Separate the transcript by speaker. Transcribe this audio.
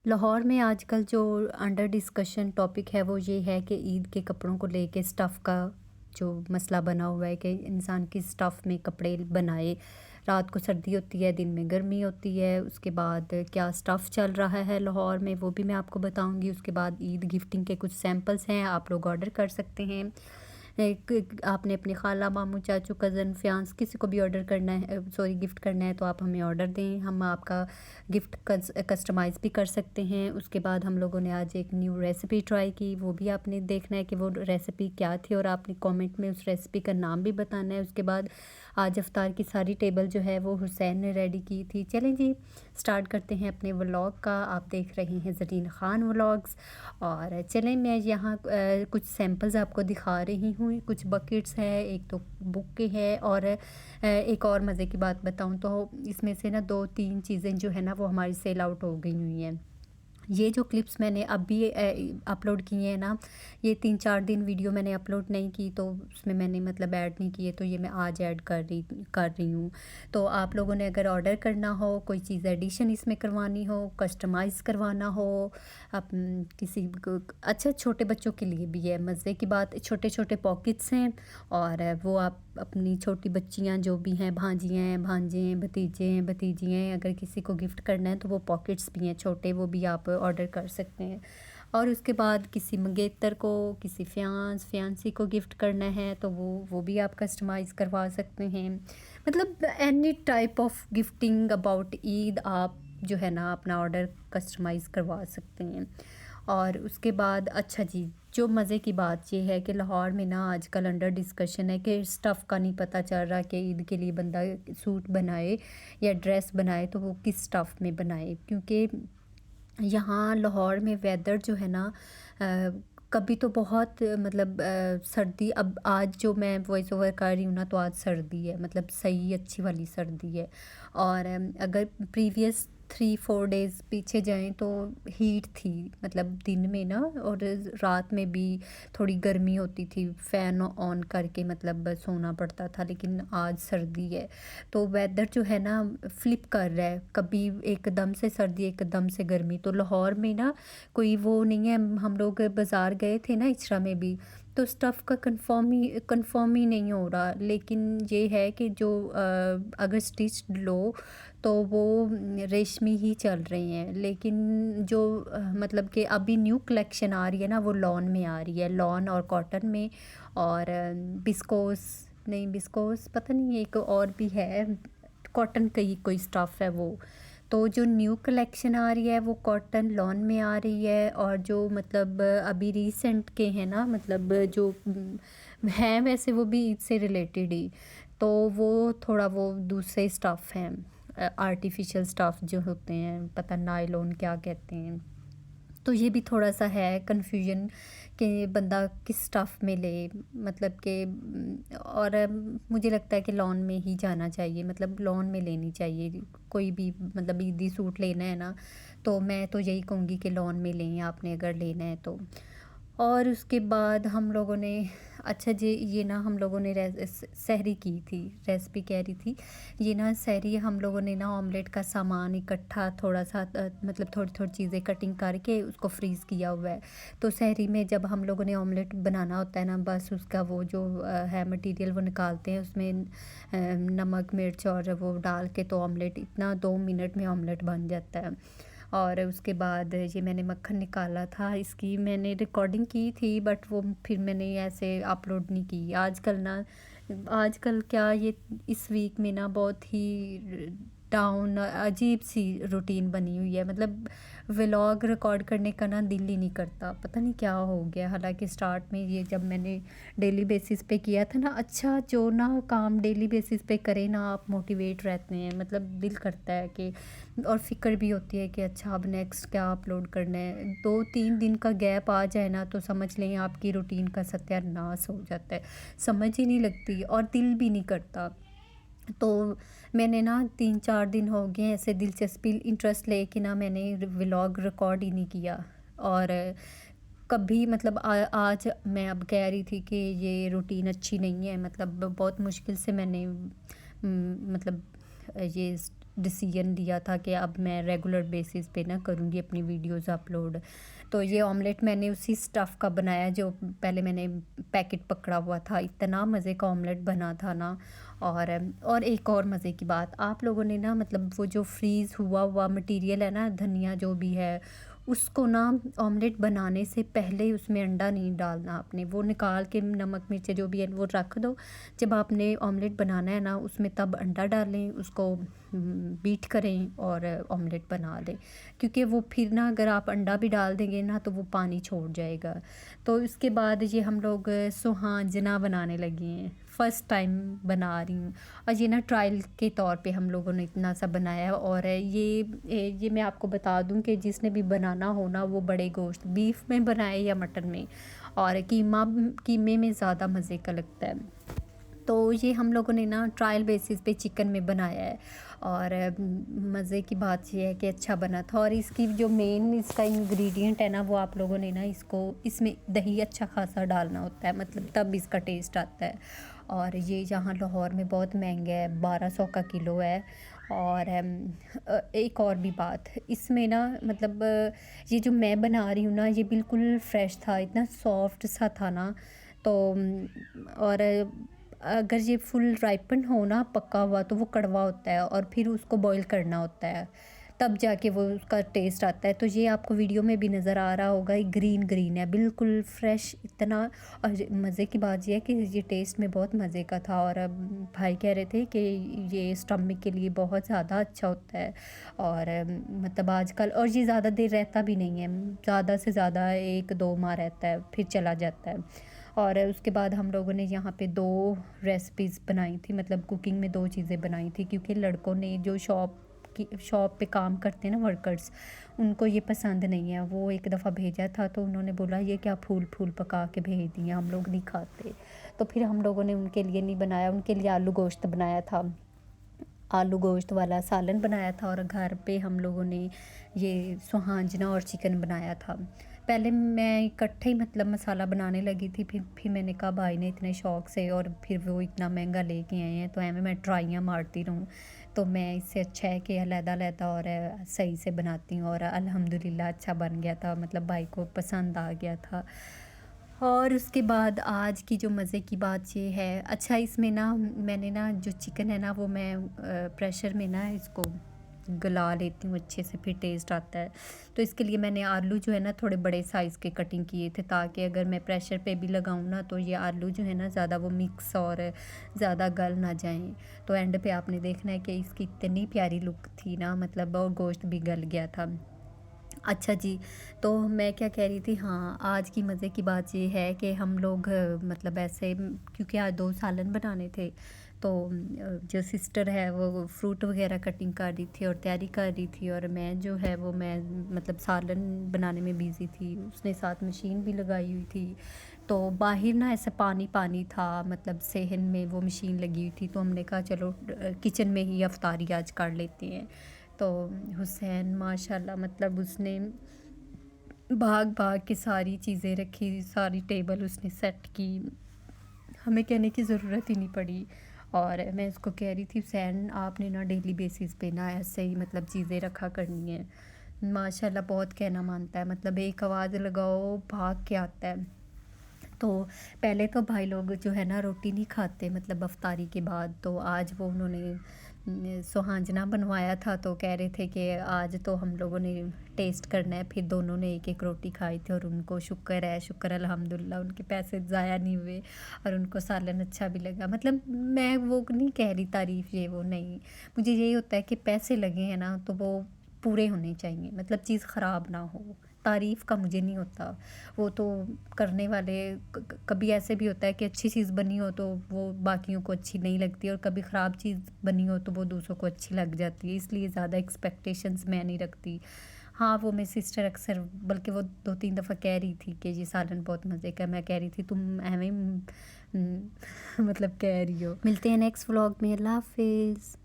Speaker 1: लाहौर में आजकल जो अंडर डिस्कशन टॉपिक है वो ये है कि ईद के कपड़ों को लेके स्टफ़ का जो मसला बना हुआ है कि इंसान किस स्टफ़ में कपड़े बनाए। रात को सर्दी होती है, दिन में गर्मी होती है। उसके बाद क्या स्टफ़ चल रहा है लाहौर में वो भी मैं आपको बताऊंगी। उसके बाद ईद गिफ्टिंग के कुछ सैंपल्स हैं, आप लोग ऑर्डर कर सकते हैं। आपने अपने खाला, मामू, चाचू, कज़न, फियांस किसी को भी ऑर्डर करना है, सॉरी गिफ्ट करना है, तो आप हमें ऑर्डर दें, हम आपका गिफ्ट कस्टमाइज़ भी कर सकते हैं। उसके बाद हम लोगों ने आज एक न्यू रेसिपी ट्राई की, वो भी आपने देखना है कि वो रेसिपी क्या थी और आपने कमेंट में उस रेसिपी का नाम भी बताना है। उसके बाद आज इफ्तार की सारी टेबल जो है वो हुसैन ने रेडी की थी। चलें जी, स्टार्ट करते हैं अपने व्लॉग का। आप देख रहे हैं ज़रीन ख़ान व्लॉग्स। और चलें मैं यहाँ कुछ सैंपल्स आपको दिखा रही हूँ। कुछ बकेट्स है, एक तो बुक के है, और एक और मज़े की बात बताऊँ तो इसमें से ना 2-3 चीज़ें जो है ना वो हमारी सेल आउट हो गई हुई हैं। ये जो क्लिप्स मैंने अभी अपलोड किए हैं ना, ये 3-4 दिन वीडियो मैंने अपलोड नहीं की, तो उसमें मैंने मतलब ऐड नहीं किए, तो ये मैं आज ऐड कर रही हूँ। तो आप लोगों ने अगर ऑर्डर करना हो, कोई चीज़ एडिशन इसमें करवानी हो, कस्टमाइज़ करवाना हो, किसी अच्छा छोटे बच्चों के लिए भी है। मज़े की बात, छोटे छोटे पॉकेट्स हैं और वो आप अपनी छोटी बच्चियाँ जो भी हैं, भांजियाँ हैं, भांजे हैं, भतीजे हैं, भतीजियाँ हैं, अगर किसी को गिफ्ट करना है तो वो पॉकेट्स भी हैं छोटे, वो भी आप ऑर्डर कर सकते हैं। और उसके बाद किसी मंगेतर को, किसी फियांसी को गिफ्ट करना है तो वो भी आप कस्टमाइज़ करवा सकते हैं। मतलब any type of gifting about Eid आप जो है ना अपना ऑर्डर कस्टमाइज़ करवा सकते हैं। और उसके बाद अच्छा जी, जो मज़े की बात ये है कि लाहौर में ना आजकल अंडर डिस्कशन है कि स्टफ़ का नहीं पता चल रहा कि ईद के लिए बंदा सूट बनाए या ड्रेस बनाए तो वो किस स्टफ़ में बनाए। क्योंकि यहाँ लाहौर में वेदर जो है ना कभी तो बहुत मतलब सर्दी, अब आज जो मैं वॉइस ओवर कर रही हूँ ना तो आज सर्दी है, मतलब सही अच्छी वाली सर्दी है। और अगर प्रीवियस 3-4 डेज़ पीछे जाएं तो हीट थी, मतलब दिन में ना, और रात में भी थोड़ी गर्मी होती थी, फ़ैन ऑन करके मतलब सोना पड़ता था। लेकिन आज सर्दी है तो वेदर जो है ना फ्लिप कर रहा है, कभी एकदम से सर्दी एकदम से गर्मी। तो लाहौर में ना कोई वो नहीं है। हम लोग बाज़ार गए थे ना इचरा में भी, तो स्टफ़ का कंफर्म ही नहीं हो रहा। लेकिन ये है कि जो अगर स्टिच लो तो वो रेशमी ही चल रही हैं। लेकिन जो मतलब कि अभी न्यू कलेक्शन आ रही है ना वो लॉन में आ रही है, लॉन और कॉटन में। और बिस्कोस नहीं, बिस्कोस पता नहीं, एक और भी है, कॉटन का ही कोई स्टफ़ है वो। तो जो न्यू कलेक्शन आ रही है वो कॉटन लॉन में आ रही है। और जो मतलब अभी रीसेंट के हैं ना, मतलब जो हैं वैसे वो भी ईद से रिलेटेड ही, तो वो थोड़ा वो दूसरे स्टफ़ हैं, आर्टिफिशियल स्टफ़ जो होते हैं, पता नायलॉन क्या कहते हैं। तो ये भी थोड़ा सा है कन्फ्यूजन कि बंदा किस स्टफ़ में ले, मतलब कि और मुझे लगता है कि लॉन में ही जाना चाहिए, मतलब लॉन में लेनी चाहिए कोई भी, मतलब ईदी सूट लेना है ना, तो मैं तो यही कहूँगी कि लॉन में लें आपने अगर लेना है तो। और उसके बाद हम लोगों ने अच्छा जी, ये ना हम लोगों ने सहरी की थी, रेसिपी कह रही थी। ये ना सहरी हम लोगों ने ना ऑमलेट का सामान इकट्ठा थोड़ा सा मतलब थोड़ी थोड़ी चीज़ें कटिंग करके उसको फ्रीज़ किया हुआ है। तो सहरी में जब हम लोगों ने ऑमलेट बनाना होता है ना, बस उसका वो जो है मटेरियल वो निकालते हैं, उसमें नमक मिर्च और वो डाल के तो ऑमलेट इतना 2 मिनट में ऑमलेट बन जाता है। और उसके बाद ये मैंने मक्खन निकाला था, इसकी मैंने रिकॉर्डिंग की थी बट वो फिर मैंने ऐसे अपलोड नहीं की। आजकल क्या ये इस वीक में ना बहुत ही डाउन अजीब सी रूटीन बनी हुई है, मतलब व्लॉग रिकॉर्ड करने का ना दिल ही नहीं करता, पता नहीं क्या हो गया। हालांकि स्टार्ट में ये जब मैंने डेली बेसिस पे किया था ना, अच्छा जो ना काम डेली बेसिस पे करें ना आप, मोटिवेट रहते हैं, मतलब दिल करता है कि, और फ़िक्र भी होती है कि अच्छा अब नेक्स्ट क्या अपलोड करना है। 2-3 दिन का गैप आ जाए ना तो समझ लें आपकी रूटीन का सत्यानाश हो जाता है, समझ ही नहीं लगती और दिल भी नहीं करता। तो मैंने ना 3-4 दिन हो गए ऐसे दिलचस्पी इंटरेस्ट लेके ना मैंने व्लॉग रिकॉर्ड ही नहीं किया। और कभी मतलब आज मैं अब कह रही थी कि ये रूटीन अच्छी नहीं है, मतलब बहुत मुश्किल से मैंने मतलब ये डिसीजन लिया था कि अब मैं रेगुलर बेसिस पे ना करूँगी अपनी वीडियोस अपलोड। तो ये ऑमलेट मैंने उसी स्टफ़ का बनाया जो पहले मैंने पैकेट पकड़ा हुआ था। इतना मज़े का ऑमलेट बना था ना। और एक और मज़े की बात, आप लोगों ने ना मतलब वो जो फ्रीज़ हुआ हुआ मटेरियल है ना, धनिया जो भी है, उसको ना ऑमलेट बनाने से पहले उसमें अंडा नहीं डालना आपने। वो निकाल के नमक मिर्च जो भी है वो रख दो। जब आपने ऑमलेट बनाना है ना उसमें तब अंडा डालें, उसको बीट करें और ऑमलेट बना लें। क्योंकि वो फिर ना अगर आप अंडा भी डाल देंगे ना तो वो पानी छोड़ जाएगा। तो इसके बाद ये हम लोग सुहाजना बनाने लगे हैं। फ़र्स्ट टाइम बना रही हूँ और ये ना ट्रायल के तौर पे हम लोगों ने इतना सा बनाया है। और ये मैं आपको बता दूँ कि जिसने भी बनाना हो ना वो बड़े गोश्त बीफ में बनाए या मटन में, और कीमे में ज़्यादा मज़े का लगता है। तो ये हम लोगों ने ना ट्रायल बेसिस पे चिकन में बनाया है। और मज़े की बात ये है कि अच्छा बना था। और इसकी जो मेन इसका इंग्रेडिएंट है ना वो आप लोगों ने ना इसमें दही अच्छा खासा डालना होता है, मतलब तब इसका टेस्ट आता है। और ये यहाँ लाहौर में बहुत महंगा है, 1200 का किलो है। और एक और भी बात इसमें ना मतलब ये जो मैं बना रही हूँ ना ये बिल्कुल फ्रेश था, इतना सॉफ्ट सा था ना। तो और अगर ये फुल राइपन हो ना पका हुआ तो वो कड़वा होता है और फिर उसको बॉईल करना होता है, तब जाके वो उसका टेस्ट आता है। तो ये आपको वीडियो में भी नज़र आ रहा होगा, ये ग्रीन ग्रीन है बिल्कुल फ्रेश इतना। और मज़े की बात ये है कि ये टेस्ट में बहुत मज़े का था। और अब भाई कह रहे थे कि ये स्टमक के लिए बहुत ज़्यादा अच्छा होता है। और मतलब आजकल और ये ज़्यादा देर रहता भी नहीं है, ज़्यादा से ज़्यादा 1-2 माह रहता है फिर चला जाता है। और उसके बाद हम लोगों ने यहाँ पे 2 रेसिपीज़ बनाई थी, मतलब कुकिंग में 2 चीज़ें बनाई थी। क्योंकि लड़कों ने जो शॉप पे काम करते हैं ना वर्कर्स, उनको ये पसंद नहीं है। वो एक दफ़ा भेजा था तो उन्होंने बोला ये क्या फूल फूल पका के भेज दिए, हम लोग नहीं खाते। तो फिर हम लोगों ने उनके लिए नहीं बनाया, उनके लिए आलू गोश्त बनाया था, आलू गोश्त वाला सालन बनाया था। और घर पे हम लोगों ने ये सुहांजना और चिकन बनाया था। पहले मैं इकट्ठे ही मतलब मसाला बनाने लगी थी, फिर मैंने कहा भाई ने इतने शौक़ से और फिर वो इतना महंगा लेके आए हैं तो एवं मैं ट्राइयाँ मारती रहूँ। तो मैं इससे अच्छा है कि अलग-अलग और सही से बनाती हूँ। और अल्हम्दुलिल्लाह अच्छा बन गया था, मतलब भाई को पसंद आ गया था। और उसके बाद आज की जो मज़े की बात ये है, अच्छा इसमें ना मैंने ना जो चिकन है ना वो मैं प्रेशर में ना इसको गला लेती हूँ अच्छे से, फिर टेस्ट आता है। तो इसके लिए मैंने आलू जो है ना थोड़े बड़े साइज़ के कटिंग किए थे, ताकि अगर मैं प्रेशर पे भी लगाऊँ ना तो ये आलू जो है ना ज़्यादा वो मिक्स और ज़्यादा गल ना जाएँ। तो एंड पे आपने देखना है कि इसकी इतनी प्यारी लुक थी ना, मतलब और गोश्त भी गल गया था। अच्छा जी, तो मैं क्या कह रही थी, हाँ, आज की मज़े की बात ये है कि हम लोग मतलब ऐसे क्योंकि आज 2 सालन बनाने थे, तो जो सिस्टर है वो फ्रूट वग़ैरह कटिंग कर रही थी और तैयारी कर रही थी। और मैं जो है वो मैं मतलब सालन बनाने में बिज़ी थी, उसने साथ मशीन भी लगाई हुई थी। तो बाहर ना ऐसा पानी-पानी था, मतलब सेहन में वो मशीन लगी हुई थी, तो हमने कहा चलो किचन में ही अफ्तारी आज कर लेते हैं। तो हुसैन माशाल्लाह मतलब उसने भाग-भाग के सारी चीज़ें रखी, सारी टेबल उसने सेट की, हमें कहने की ज़रूरत ही नहीं पड़ी। और मैं उसको कह रही थी हुसैन आपने ना डेली बेसिस पे ना ऐसे ही मतलब चीज़ें रखा करनी है। माशाल्लाह बहुत कहना मानता है, मतलब एक आवाज़ लगाओ भाग के आता है। तो पहले तो भाई लोग जो है ना रोटी नहीं खाते मतलब अफ्तारी के बाद, तो आज वो उन्होंने सुहांजना बनवाया था तो कह रहे थे कि आज तो हम लोगों ने टेस्ट करना है। फिर दोनों ने एक-एक रोटी खाई थी और उनको शुक्र अल्हम्दुलिल्लाह उनके पैसे ज़ाया नहीं हुए और उनको सालन अच्छा भी लगा। मतलब मैं वो नहीं कह रही तारीफ़ ये वो नहीं, मुझे यही होता है कि पैसे लगे हैं ना तो वो पूरे होने चाहिए, मतलब चीज़ ख़राब ना हो। तारीफ़ का मुझे नहीं होता, वो तो करने वाले कभी ऐसे भी होता है कि अच्छी चीज़ बनी हो तो वो बाकियों को अच्छी नहीं लगती और कभी ख़राब चीज़ बनी हो तो वो दूसरों को अच्छी लग जाती है, इसलिए ज़्यादा एक्सपेक्टेशंस मैं नहीं रखती। हाँ, वो मेरी सिस्टर अक्सर बल्कि वो 2-3 दफ़ा कह रही थी कि ये सालन बहुत मज़े का है, मैं कह रही थी तुम एवें मतलब कह रही हो। मिलते हैं नेक्स्ट व्लॉग में, अल्लाह हाफ़िज़।